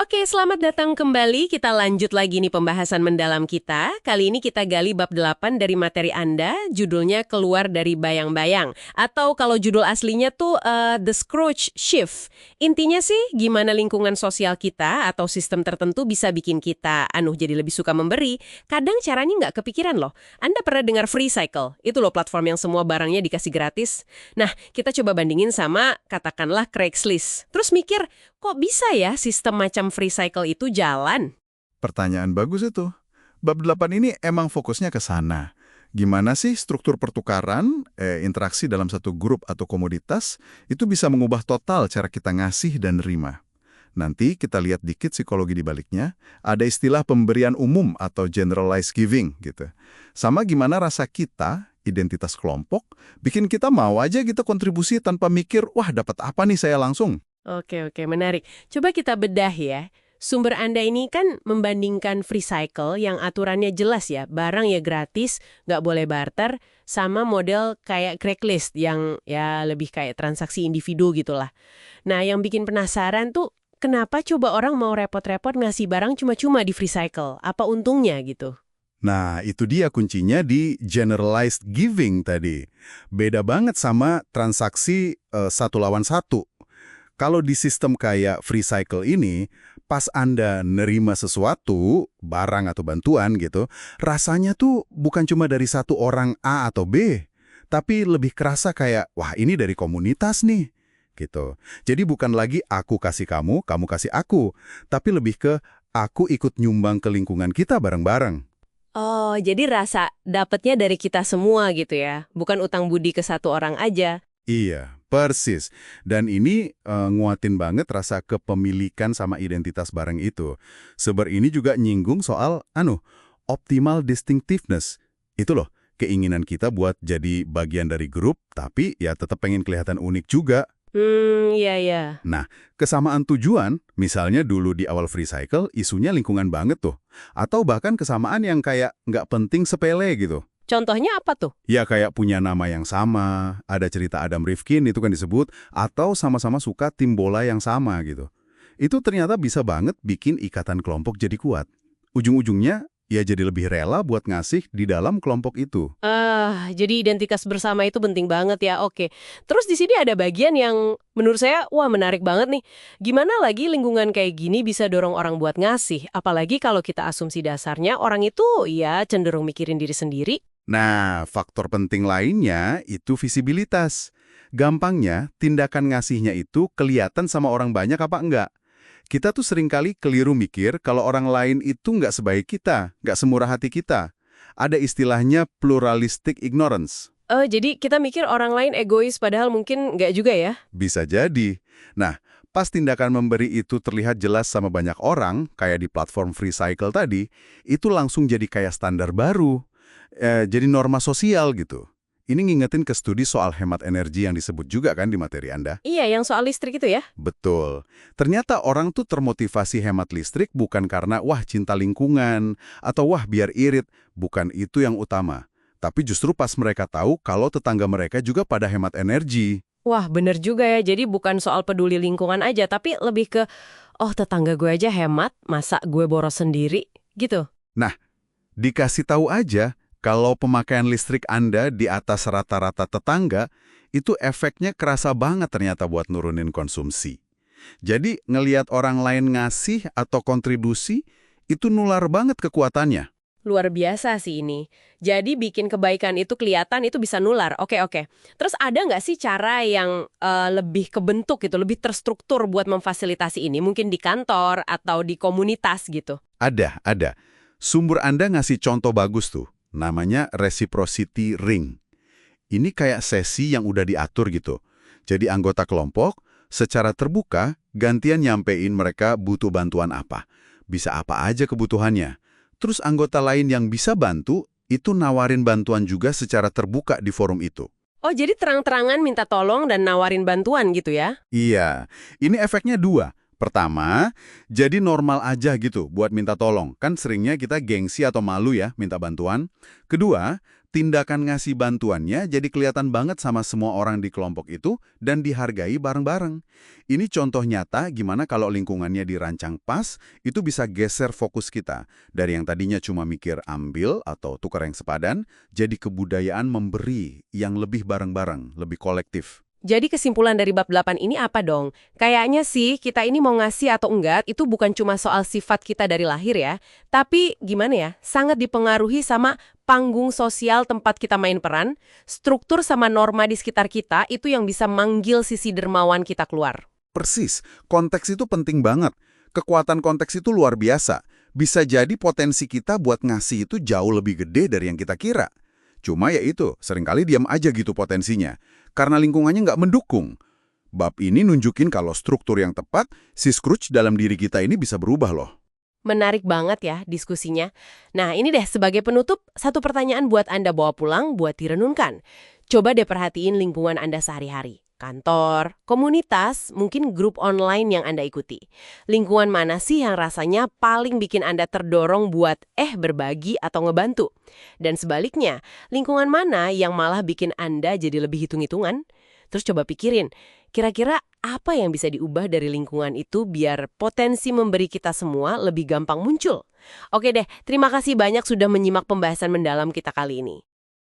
Oke, selamat datang kembali. Kita lanjut lagi nih pembahasan mendalam kita. Kali ini kita gali bab 8 dari materi Anda, judulnya Keluar dari Bayang-Bayang. Atau kalau judul aslinya tuh The Scrooge Shift. Intinya sih, gimana lingkungan sosial kita atau sistem tertentu bisa bikin kita jadi lebih suka memberi. Kadang caranya nggak kepikiran loh. Anda pernah dengar Free Cycle? Itu loh platform yang semua barangnya dikasih gratis. Nah, kita coba bandingin sama katakanlah Craigslist. Terus mikir, kok bisa ya sistem macam free cycle itu jalan? Pertanyaan bagus itu. Bab 8 ini emang fokusnya ke sana. Gimana sih struktur pertukaran, interaksi dalam satu grup atau komoditas, itu bisa mengubah total cara kita ngasih dan nerima. Nanti kita lihat dikit psikologi di baliknya, ada istilah pemberian umum atau generalized giving gitu. Sama gimana rasa kita, identitas kelompok, bikin kita mau aja kita kontribusi tanpa mikir, wah dapat apa nih saya langsung. Oke, menarik. Coba kita bedah ya. Sumber Anda ini kan membandingkan free cycle yang aturannya jelas ya, barang ya gratis, nggak boleh barter, sama model kayak Craigslist yang ya lebih kayak transaksi individu gitulah. Nah, yang bikin penasaran tuh, kenapa coba orang mau repot-repot ngasih barang cuma-cuma di free cycle? Apa untungnya gitu? Nah, itu dia kuncinya di generalized giving tadi. Beda banget sama transaksi satu lawan satu. Kalau di sistem kayak free cycle ini, pas Anda nerima sesuatu, barang atau bantuan gitu, rasanya tuh bukan cuma dari satu orang A atau B, tapi lebih kerasa kayak, wah ini dari komunitas nih, gitu. Jadi bukan lagi aku kasih kamu, kamu kasih aku, tapi lebih ke aku ikut nyumbang ke lingkungan kita bareng-bareng. Oh, jadi rasa dapatnya dari kita semua gitu ya, bukan utang budi ke satu orang aja. Iya, persis. Dan ini nguatin banget rasa kepemilikan sama identitas barang itu. Seber ini juga nyinggung soal, optimal distinctiveness. Itu loh, keinginan kita buat jadi bagian dari grup, tapi ya tetap pengen kelihatan unik juga. Iya. Nah, kesamaan tujuan, misalnya dulu di awal free cycle, isunya lingkungan banget tuh. Atau bahkan kesamaan yang kayak nggak penting sepele gitu. Contohnya apa tuh? Ya kayak punya nama yang sama, ada cerita Adam Rifkin itu kan disebut, atau sama-sama suka tim bola yang sama gitu. Itu ternyata bisa banget bikin ikatan kelompok jadi kuat. Ujung-ujungnya, ya jadi lebih rela buat ngasih di dalam kelompok itu. Jadi identitas bersama itu penting banget ya, oke. Terus di sini ada bagian yang menurut saya, wah menarik banget nih. Gimana lagi lingkungan kayak gini bisa dorong orang buat ngasih? Apalagi kalau kita asumsi dasarnya orang itu ya cenderung mikirin diri sendiri. Nah, faktor penting lainnya itu visibilitas. Gampangnya, tindakan ngasihnya itu kelihatan sama orang banyak apa enggak. Kita tuh seringkali keliru mikir kalau orang lain itu nggak sebaik kita, nggak semurah hati kita. Ada istilahnya pluralistic ignorance. Jadi kita mikir orang lain egois padahal mungkin nggak juga ya? Bisa jadi. Nah, pas tindakan memberi itu terlihat jelas sama banyak orang, kayak di platform free cycle tadi, itu langsung jadi kayak standar baru. Jadi norma sosial gitu. Ini ngingetin ke studi soal hemat energi yang disebut juga kan di materi Anda? Iya, yang soal listrik itu ya? Betul. Ternyata orang tuh termotivasi hemat listrik bukan karena wah cinta lingkungan atau wah biar irit, bukan itu yang utama. Tapi justru pas mereka tahu kalau tetangga mereka juga pada hemat energi. Wah, bener juga ya. Jadi bukan soal peduli lingkungan aja, tapi lebih ke, oh tetangga gue aja hemat, masa gue boros sendiri? Gitu. Nah, dikasih tahu aja kalau pemakaian listrik Anda di atas rata-rata tetangga, itu efeknya kerasa banget ternyata buat nurunin konsumsi. Jadi, ngelihat orang lain ngasih atau kontribusi, itu nular banget kekuatannya. Luar biasa sih ini. Jadi bikin kebaikan itu kelihatan, itu bisa nular. Oke. Terus ada nggak sih cara yang lebih kebentuk gitu, lebih terstruktur buat memfasilitasi ini? Mungkin di kantor atau di komunitas gitu? Ada. Sumber Anda ngasih contoh bagus tuh. Namanya reciprocity ring. Ini kayak sesi yang udah diatur gitu. Jadi anggota kelompok secara terbuka gantian nyampein mereka butuh bantuan apa. Bisa apa aja kebutuhannya. Terus anggota lain yang bisa bantu itu nawarin bantuan juga secara terbuka di forum itu. Oh, jadi terang-terangan minta tolong dan nawarin bantuan gitu ya? Iya, ini efeknya dua. Pertama, jadi normal aja gitu buat minta tolong. Kan seringnya kita gengsi atau malu ya minta bantuan. Kedua, tindakan ngasih bantuannya jadi kelihatan banget sama semua orang di kelompok itu dan dihargai bareng-bareng. Ini contoh nyata gimana kalau lingkungannya dirancang pas, itu bisa geser fokus kita. Dari yang tadinya cuma mikir ambil atau tukar yang sepadan, jadi kebudayaan memberi yang lebih bareng-bareng, lebih kolektif. Jadi kesimpulan dari bab 8 ini apa dong? Kayaknya sih kita ini mau ngasih atau enggak itu bukan cuma soal sifat kita dari lahir ya. Tapi gimana ya, sangat dipengaruhi sama panggung sosial tempat kita main peran, struktur sama norma di sekitar kita itu yang bisa manggil sisi dermawan kita keluar. Persis, konteks itu penting banget. Kekuatan konteks itu luar biasa. Bisa jadi potensi kita buat ngasih itu jauh lebih gede dari yang kita kira. Cuma ya itu, seringkali diam aja gitu potensinya. Karena lingkungannya nggak mendukung. Bab ini nunjukin kalau struktur yang tepat, si Scrooge dalam diri kita ini bisa berubah loh. Menarik banget ya diskusinya. Nah ini deh sebagai penutup, satu pertanyaan buat Anda bawa pulang buat direnungkan. Coba deh perhatiin lingkungan Anda sehari-hari. Kantor, komunitas, mungkin grup online yang Anda ikuti. Lingkungan mana sih yang rasanya paling bikin Anda terdorong buat berbagi atau ngebantu? Dan sebaliknya, lingkungan mana yang malah bikin Anda jadi lebih hitung-hitungan? Terus coba pikirin, kira-kira apa yang bisa diubah dari lingkungan itu biar potensi memberi kita semua lebih gampang muncul? Oke deh, terima kasih banyak sudah menyimak pembahasan mendalam kita kali ini.